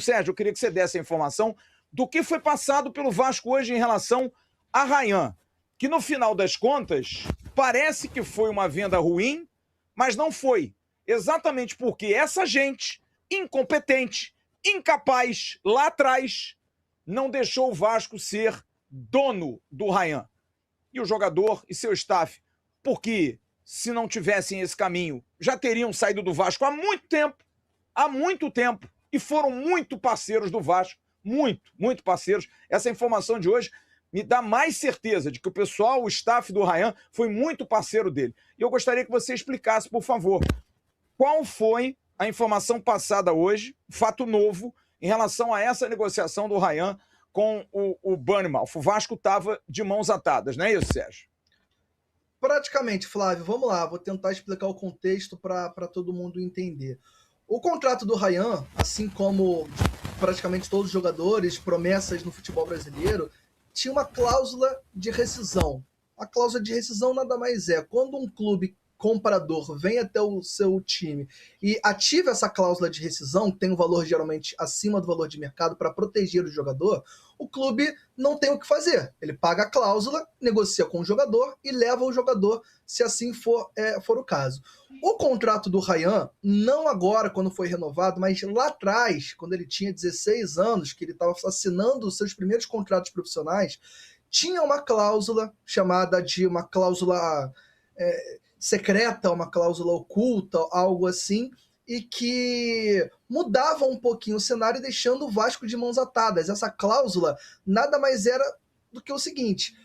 Sérgio, eu queria que você desse a informação do que foi passado pelo Vasco hoje em relação a Rayan, que no final das contas parece que foi uma venda ruim, mas não foi. Exatamente porque essa gente incompetente, incapaz lá atrás, não deixou o Vasco ser dono do Rayan. E o jogador e seu staff, porque se não tivessem esse caminho, já teriam saído do Vasco há muito tempo, e foram muito parceiros do Vasco, muito parceiros. Essa informação de hoje me dá mais certeza de que o pessoal, o staff do Rayan, foi muito parceiro dele. E eu gostaria que você explicasse, por favor, qual foi a informação passada hoje, fato novo, em relação a essa negociação do Rayan com o Bournemouth. O Vasco estava de mãos atadas, não é isso, Sérgio? Praticamente, Flávio, vamos lá, vou tentar explicar o contexto para todo mundo entender. O contrato do Rayan, assim como praticamente todos os jogadores, promessas no futebol brasileiro, tinha uma cláusula de rescisão. A cláusula de rescisão nada mais é quando um clube comprador vem até o seu time e ativa essa cláusula de rescisão, que tem um valor geralmente acima do valor de mercado para proteger o jogador, o clube não tem o que fazer. Ele paga a cláusula, negocia com o jogador e leva o jogador, se assim for o caso. O contrato do Rayan, não agora quando foi renovado, mas lá atrás, quando ele tinha 16 anos, que ele estava assinando os seus primeiros contratos profissionais, tinha uma cláusula chamada de uma cláusula secreta, uma cláusula oculta, algo assim, e que mudava um pouquinho o cenário, deixando o Vasco de mãos atadas. Essa cláusula nada mais era do que o seguinte: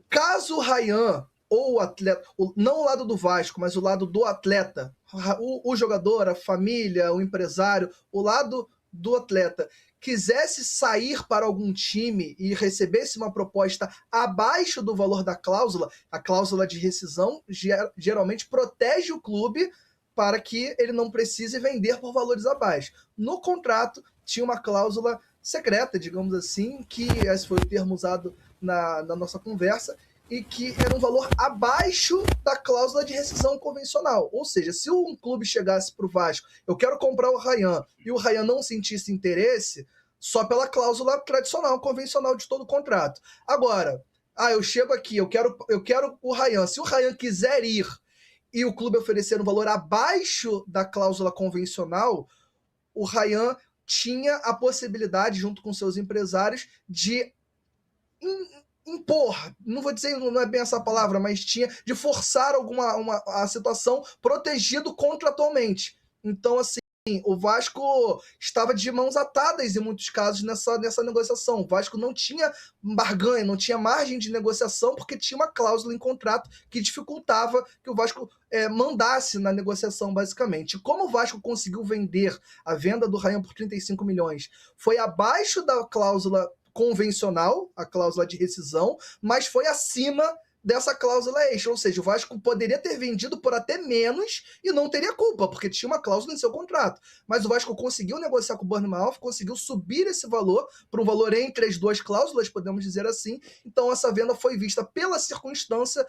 caso o Rayan ou o atleta, não o lado do Vasco, mas o lado do atleta, o jogador, a família, o empresário, o lado do atleta, quisesse sair para algum time e recebesse uma proposta abaixo do valor da cláusula, a cláusula de rescisão geralmente protege o clube para que ele não precise vender por valores abaixo. No contrato tinha uma cláusula secreta, digamos assim, que esse foi o termo usado na nossa conversa, e que era um valor abaixo da cláusula de rescisão convencional. Ou seja, se um clube chegasse para o Vasco, eu quero comprar o Rayan, e o Rayan não sentisse interesse, só pela cláusula tradicional, convencional de todo o contrato. Agora, eu chego aqui, eu quero o Rayan. Se o Rayan quiser ir e o clube oferecer um valor abaixo da cláusula convencional, o Rayan tinha a possibilidade, junto com seus empresários, de impor, não vou dizer, não é bem essa palavra, mas tinha de forçar a situação protegido contratualmente. Então, assim, o Vasco estava de mãos atadas em muitos casos nessa negociação. O Vasco não tinha barganha, não tinha margem de negociação, porque tinha uma cláusula em contrato que dificultava que o Vasco mandasse na negociação, basicamente. Como o Vasco conseguiu vender a venda do Rayan por 35 milhões, foi abaixo da cláusula convencional, a cláusula de rescisão, mas foi acima dessa cláusula extra, ou seja, o Vasco poderia ter vendido por até menos e não teria culpa, porque tinha uma cláusula em seu contrato. Mas o Vasco conseguiu negociar com o Bournemouth, conseguiu subir esse valor para um valor entre as duas cláusulas, podemos dizer assim. Então essa venda foi vista pela circunstância,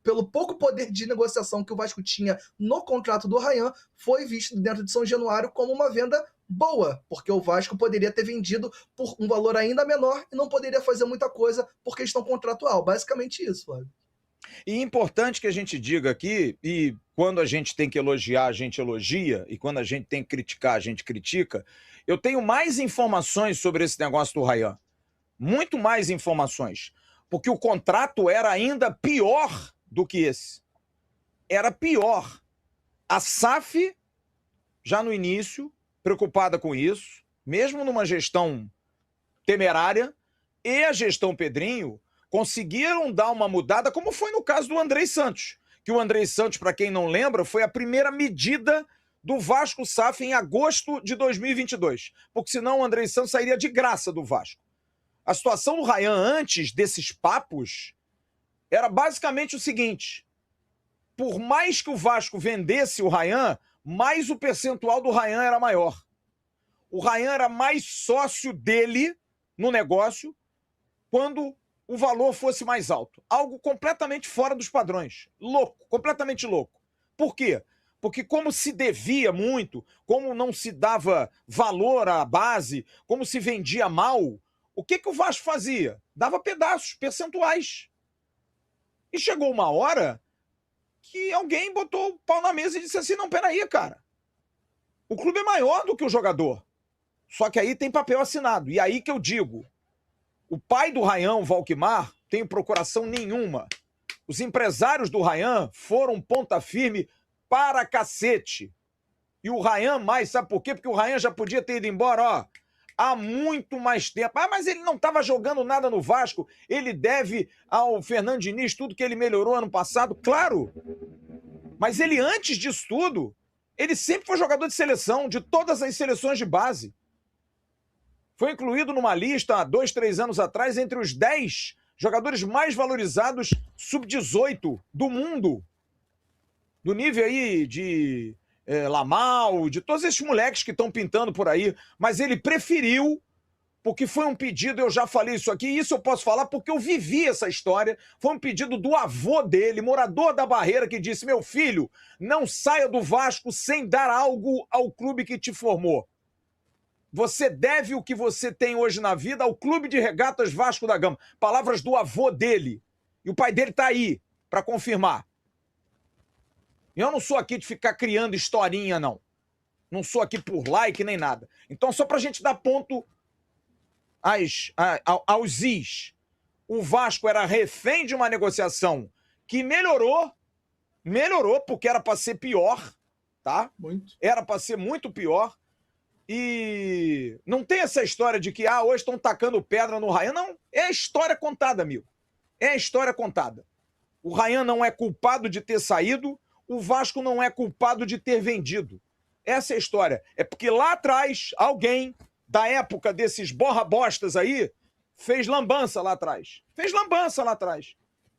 pelo pouco poder de negociação que o Vasco tinha no contrato do Rayan, foi visto dentro de São Januário como uma venda boa, porque o Vasco poderia ter vendido por um valor ainda menor e não poderia fazer muita coisa por questão contratual. Basicamente isso, Flávio. E importante que a gente diga aqui, e quando a gente tem que elogiar, a gente elogia, e quando a gente tem que criticar, a gente critica, eu tenho mais informações sobre esse negócio do Rayan. Muito mais informações. Porque o contrato era ainda pior do que esse. Era pior. A SAF, já no início, preocupada com isso, mesmo numa gestão temerária, e a gestão Pedrinho conseguiram dar uma mudada, como foi no caso do Andrei Santos, que o Andrei Santos, para quem não lembra, foi a primeira medida do Vasco SAF em agosto de 2022, porque senão o Andrei Santos sairia de graça do Vasco. A situação do Rayan antes desses papos era basicamente o seguinte: por mais que o Vasco vendesse o Rayan, mais o percentual do Rayan era maior. O Rayan era mais sócio dele no negócio quando o valor fosse mais alto. Algo completamente fora dos padrões. Louco, completamente louco. Por quê? Porque como se devia muito, como não se dava valor à base, como se vendia mal, o que o Vasco fazia? Dava pedaços, percentuais. E chegou uma hora que alguém botou o pau na mesa e disse assim, não, peraí, cara. O clube é maior do que o jogador. Só que aí tem papel assinado. E aí que eu digo, o pai do Ryan, o Valquimar, tem procuração nenhuma. Os empresários do Ryan foram ponta firme para cacete. E o Ryan mais, sabe por quê? Porque o Ryan já podia ter ido embora, ó, há muito mais tempo. Ah, mas ele não estava jogando nada no Vasco. Ele deve ao Fernando Diniz tudo que ele melhorou ano passado. Claro. Mas ele, antes disso tudo, ele sempre foi jogador de seleção, de todas as seleções de base. Foi incluído numa lista há 2, 3 anos atrás entre os 10 jogadores mais valorizados sub-18 do mundo. Do nível aí de Lamal, de todos esses moleques que estão pintando por aí. Mas ele preferiu, porque foi um pedido, eu já falei isso aqui, e isso eu posso falar porque eu vivi essa história. Foi um pedido do avô dele, morador da Barreira, que disse, meu filho, não saia do Vasco sem dar algo ao clube que te formou. Você deve o que você tem hoje na vida ao Clube de Regatas Vasco da Gama. Palavras do avô dele. E o pai dele está aí para confirmar. Eu não sou aqui de ficar criando historinha, não. Não sou aqui por like nem nada. Então, só para a gente dar ponto aos is. O Vasco era refém de uma negociação que melhorou porque era para ser pior, tá? Muito. Era para ser muito pior. E não tem essa história de que hoje estão tacando pedra no Ryan. Não, é a história contada, amigo. É a história contada. O Ryan não é culpado de ter saído, o Vasco não é culpado de ter vendido. Essa é a história. É porque lá atrás, alguém da época desses borra-bostas aí fez lambança lá atrás. Fez lambança lá atrás.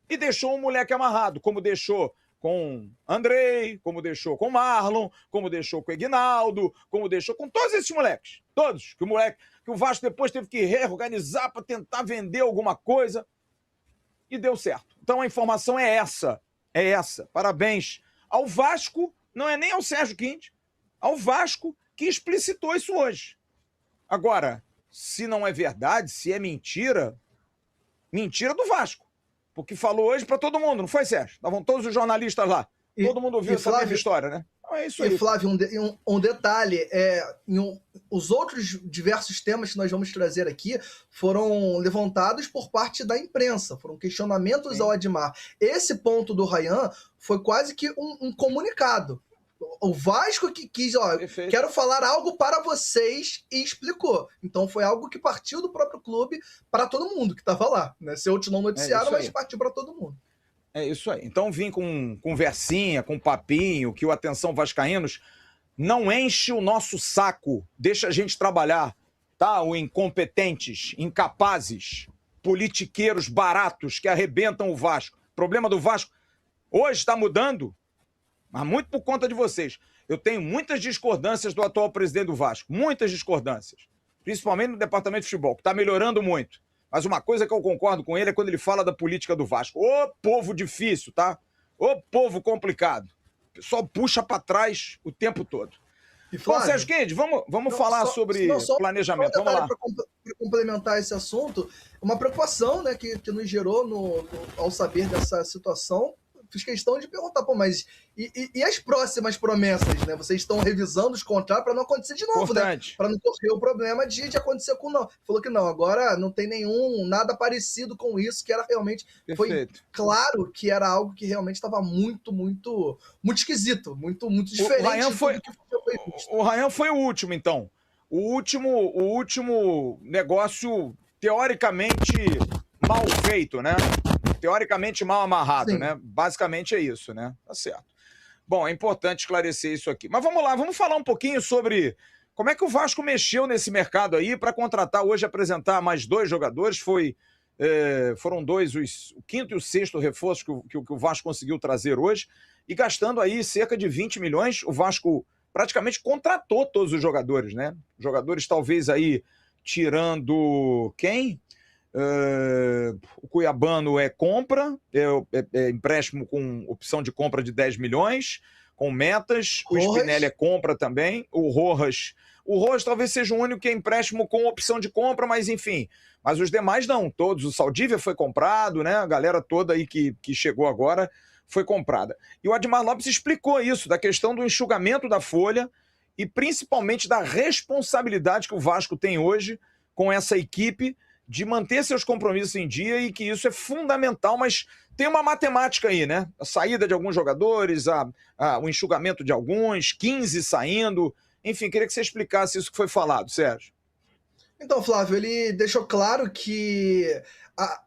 E deixou o moleque amarrado, como deixou com Andrei, como deixou com Marlon, como deixou com Aguinaldo, como deixou com todos esses moleques. Todos. Que o Vasco depois teve que reorganizar para tentar vender alguma coisa. E deu certo. Então a informação é essa. É essa. Parabéns ao Vasco, não é nem ao Sérgio Quinte, ao Vasco que explicitou isso hoje. Agora, se não é verdade, se é mentira, mentira do Vasco. Porque falou hoje para todo mundo, não foi, Sérgio? Estavam todos os jornalistas lá. Todo mundo ouviu essa mesma história, né? Então é isso aí. E, Flávio, um detalhe, os outros diversos temas que nós vamos trazer aqui foram levantados por parte da imprensa, foram questionamentos ao Admar. Esse ponto do Ryan foi quase que um comunicado. O Vasco que quis, Perfeito. Quero falar algo para vocês, e explicou. Então foi algo que partiu do próprio clube para todo mundo que estava lá, né? Se outros não noticiaram, mas partiu para todo mundo. É isso aí. Então vim com conversinha, com papinho, que o Atenção Vascaínos não enche o nosso saco, deixa a gente trabalhar, tá? O incompetentes, incapazes, politiqueiros baratos que arrebentam o Vasco. O problema do Vasco hoje está mudando, mas muito por conta de vocês. Eu tenho muitas discordâncias do atual presidente do Vasco, muitas discordâncias, principalmente no departamento de futebol, que está melhorando muito. Mas uma coisa que eu concordo com ele é quando ele fala da política do Vasco. Ô povo difícil, tá? Ô povo complicado. O pessoal puxa para trás o tempo todo. E, Flávio, bom, Sérgio Quinde, vamos falar sobre planejamento. Só um vamos lá. Para complementar esse assunto, uma preocupação, né, que nos gerou ao saber dessa situação. Fiz questão de perguntar, mas e as próximas promessas, né? Vocês estão revisando os contratos para não acontecer de novo, Importante. né? Para não correr o problema de acontecer com não. Falou que não, agora não tem nada parecido com isso, que era realmente... Perfeito. Foi claro que era algo que realmente estava muito esquisito, muito diferente. O Ryan foi o último, então. O último negócio teoricamente mal feito, né? Teoricamente mal amarrado, sim, né? Basicamente é isso, né? Tá certo. Bom, é importante esclarecer isso aqui. Mas vamos lá, vamos falar um pouquinho sobre como é que o Vasco mexeu nesse mercado aí para contratar hoje, apresentar mais 2 jogadores. Foram 2, o quinto e o sexto reforços que o Vasco conseguiu trazer hoje. E gastando aí cerca de 20 milhões, o Vasco praticamente contratou todos os jogadores, né? Jogadores talvez aí tirando quem? O Cuiabano é compra, é empréstimo com opção de compra de 10 milhões. com metas, o Rojas. Spinelli é compra também, o Rojas talvez seja o único que é empréstimo com opção de compra, mas enfim. Mas os demais não, todos. O Saldívia foi comprado, né? A galera toda aí que chegou agora foi comprada. E o Admar Lopes explicou isso, da questão do enxugamento da folha e principalmente da responsabilidade que o Vasco tem hoje com essa equipe de manter seus compromissos em dia e que isso é fundamental, mas tem uma matemática aí, né? A saída de alguns jogadores, o enxugamento de alguns, 15 saindo. Enfim, queria que você explicasse isso que foi falado, Sérgio. Então, Flávio, ele deixou claro que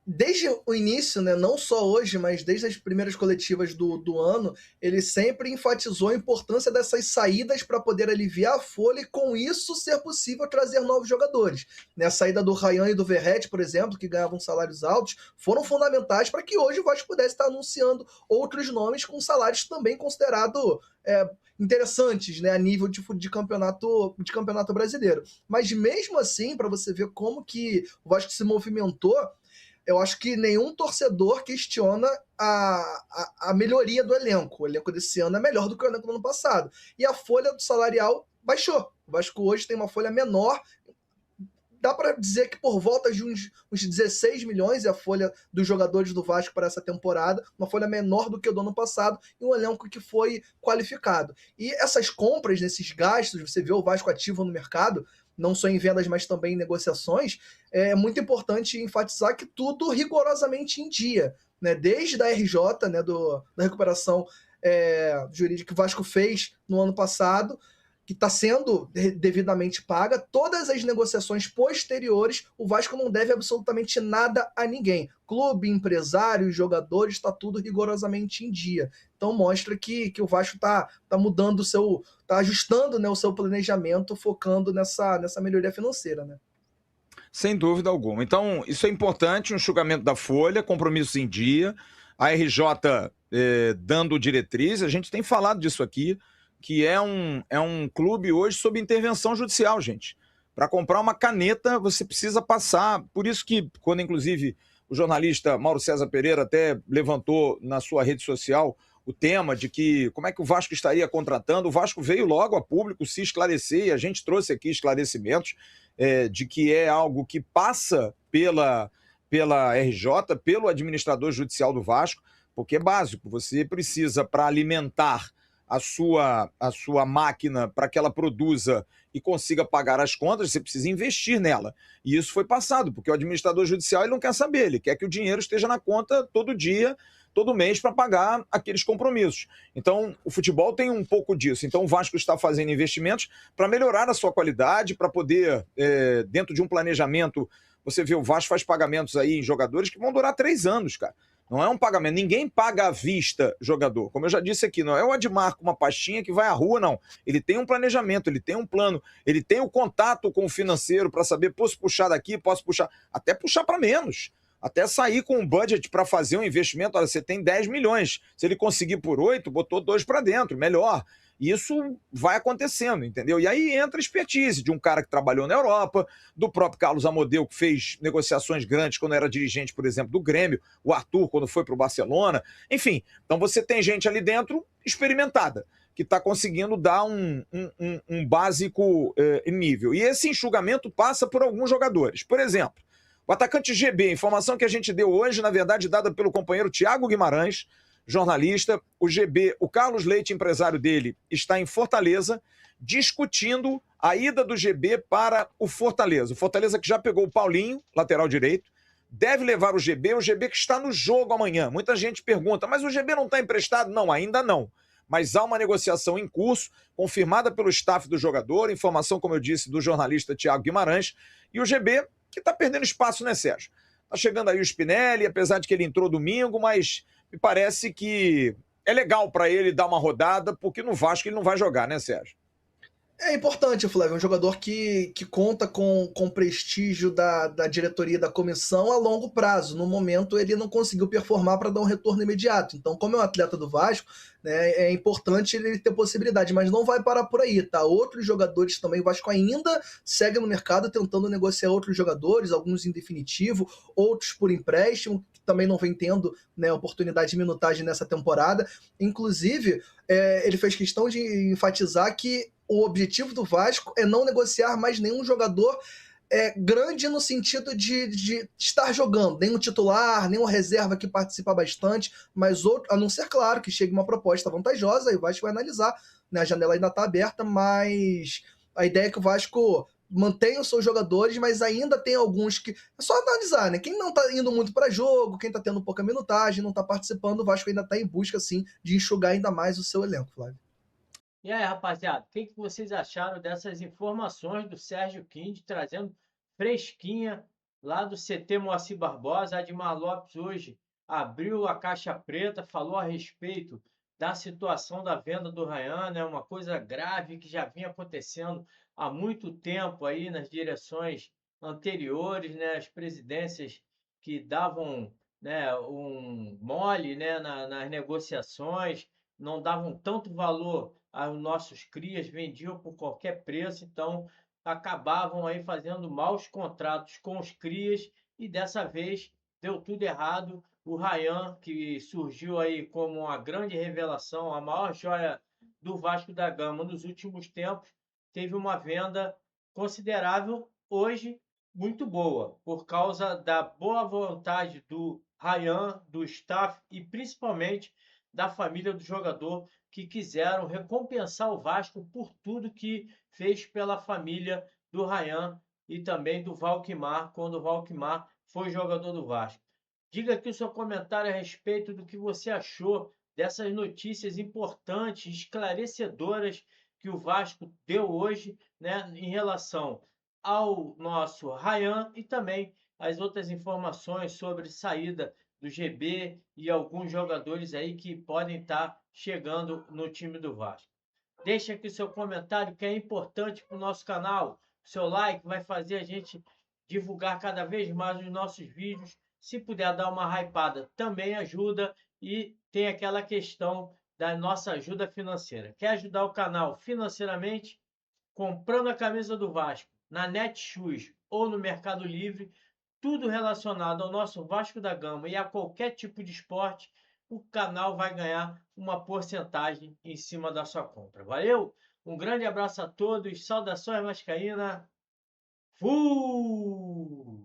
desde o início, né, não só hoje, mas desde as primeiras coletivas do ano, ele sempre enfatizou a importância dessas saídas para poder aliviar a folha e, com isso, ser possível trazer novos jogadores. Né, a saída do Ryan e do Verratti, por exemplo, que ganhavam salários altos, foram fundamentais para que hoje o Vasco pudesse estar anunciando outros nomes com salários também considerados interessantes, né, a nível de campeonato brasileiro. Mas mesmo assim, para você ver como que o Vasco se movimentou, eu acho que nenhum torcedor questiona a melhoria do elenco. O elenco desse ano é melhor do que o elenco do ano passado. E a folha do salarial baixou. O Vasco hoje tem uma folha menor. Dá para dizer que por volta de uns 16 milhões é a folha dos jogadores do Vasco para essa temporada, uma folha menor do que o do ano passado e um elenco que foi qualificado. E essas compras, nesses gastos, você vê o Vasco ativo no mercado, não só em vendas, mas também em negociações, é muito importante enfatizar que tudo rigorosamente em dia. Né? Desde a RJ, né, da recuperação jurídica que o Vasco fez no ano passado, que está sendo devidamente paga, todas as negociações posteriores, o Vasco não deve absolutamente nada a ninguém. Clube, empresários, jogadores, está tudo rigorosamente em dia. Então mostra que o Vasco está mudando está ajustando, né, o seu planejamento, focando nessa melhoria financeira, né? Sem dúvida alguma. Então, isso é importante, um enxugamento da folha, compromissos em dia, a RJ dando diretriz, a gente tem falado disso aqui, que é um clube hoje sob intervenção judicial, gente. Para comprar uma caneta, você precisa passar. Por isso que, quando inclusive o jornalista Mauro César Pereira até levantou na sua rede social o tema de que como é que o Vasco estaria contratando, o Vasco veio logo a público se esclarecer, e a gente trouxe aqui esclarecimentos de que é algo que passa pela RJ, pelo administrador judicial do Vasco, porque é básico, você precisa, para alimentar a sua máquina para que ela produza e consiga pagar as contas, você precisa investir nela. E isso foi passado, porque o administrador judicial ele não quer saber, ele quer que o dinheiro esteja na conta todo dia, todo mês, para pagar aqueles compromissos. Então, o futebol tem um pouco disso. Então, o Vasco está fazendo investimentos para melhorar a sua qualidade, para poder, dentro de um planejamento, você vê, o Vasco faz pagamentos aí em jogadores que vão durar 3 anos, cara. Não é um pagamento, ninguém paga à vista jogador. Como eu já disse aqui, não é o Admar com uma pastinha que vai à rua, não. Ele tem um planejamento, ele tem um plano, ele tem o contato com o financeiro para saber, posso puxar daqui, posso puxar, até puxar para menos. Até sair com um budget para fazer um investimento. Olha, você tem 10 milhões. Se ele conseguir por 8, botou 2 para dentro, melhor. E isso vai acontecendo, entendeu? E aí entra a expertise de um cara que trabalhou na Europa, do próprio Carlos Amodeu, que fez negociações grandes quando era dirigente, por exemplo, do Grêmio, o Arthur, quando foi para o Barcelona. Enfim, então você tem gente ali dentro experimentada, que está conseguindo dar um básico nível. E esse enxugamento passa por alguns jogadores. Por exemplo, o atacante GB, informação que a gente deu hoje, na verdade, dada pelo companheiro Thiago Guimarães, jornalista, o GB, o Carlos Leite, empresário dele, está em Fortaleza, discutindo a ida do GB para o Fortaleza. O Fortaleza que já pegou o Paulinho, lateral direito, deve levar o GB que está no jogo amanhã. Muita gente pergunta, mas o GB não está emprestado? Não, ainda não. Mas há uma negociação em curso, confirmada pelo staff do jogador, informação, como eu disse, do jornalista Thiago Guimarães, e o GB, que está perdendo espaço, né, Sérgio? Está chegando aí o Spinelli, apesar de que ele entrou domingo, mas me parece que é legal para ele dar uma rodada, porque no Vasco ele não vai jogar, né, Sérgio? É importante, Flávio, um jogador que conta com prestígio da diretoria da comissão a longo prazo. No momento, ele não conseguiu performar para dar um retorno imediato. Então, como é um atleta do Vasco, né, é importante ele ter possibilidade, mas não vai parar por aí, tá? Outros jogadores também, o Vasco ainda segue no mercado tentando negociar outros jogadores, alguns em definitivo, outros por empréstimo, que também não vem tendo, né, oportunidade de minutagem nessa temporada. Inclusive, ele fez questão de enfatizar que o objetivo do Vasco é não negociar mais nenhum jogador grande no sentido de estar jogando, nem um titular, nem uma reserva que participa bastante, mas outro, a não ser, claro, que chegue uma proposta vantajosa, aí o Vasco vai analisar, né? A janela ainda está aberta, mas a ideia é que o Vasco mantenha os seus jogadores, mas ainda tem alguns que. É só analisar, né? Quem não está indo muito para jogo, quem está tendo pouca minutagem, não está participando, o Vasco ainda está em busca, assim, de enxugar ainda mais o seu elenco, Flávio. E aí, rapaziada, o que vocês acharam dessas informações do Sérgio Kind trazendo fresquinha lá do CT Moacir Barbosa? Admar Lopes hoje abriu a caixa preta, falou a respeito da situação da venda do Ryan, né? Uma coisa grave que já vinha acontecendo há muito tempo aí nas direções anteriores, né? As presidências que davam, né, um mole, né, nas negociações, não davam tanto valor aos nossos crias, vendiam por qualquer preço, então acabavam aí fazendo maus contratos com os crias e dessa vez deu tudo errado. O Ryan, que surgiu aí como uma grande revelação, a maior joia do Vasco da Gama nos últimos tempos, teve uma venda considerável, hoje muito boa, por causa da boa vontade do Ryan, do staff e principalmente da família do jogador, que quiseram recompensar o Vasco por tudo que fez pela família do Ryan e também do Valquimar, quando o Valquimar foi jogador do Vasco. Diga aqui o seu comentário a respeito do que você achou dessas notícias importantes, esclarecedoras que o Vasco deu hoje, né, em relação ao nosso Ryan e também as outras informações sobre saída do GB e alguns jogadores aí que podem estar chegando no time do Vasco. Deixa aqui seu comentário que é importante para o nosso canal. O seu like vai fazer a gente divulgar cada vez mais os nossos vídeos. Se puder dar uma hypada, também ajuda. E tem aquela questão da nossa ajuda financeira. Quer ajudar o canal financeiramente? Comprando a camisa do Vasco na Netshoes ou no Mercado Livre, tudo relacionado ao nosso Vasco da Gama e a qualquer tipo de esporte, o canal vai ganhar uma porcentagem em cima da sua compra. Valeu? Um grande abraço a todos, saudações vascaína. Fui!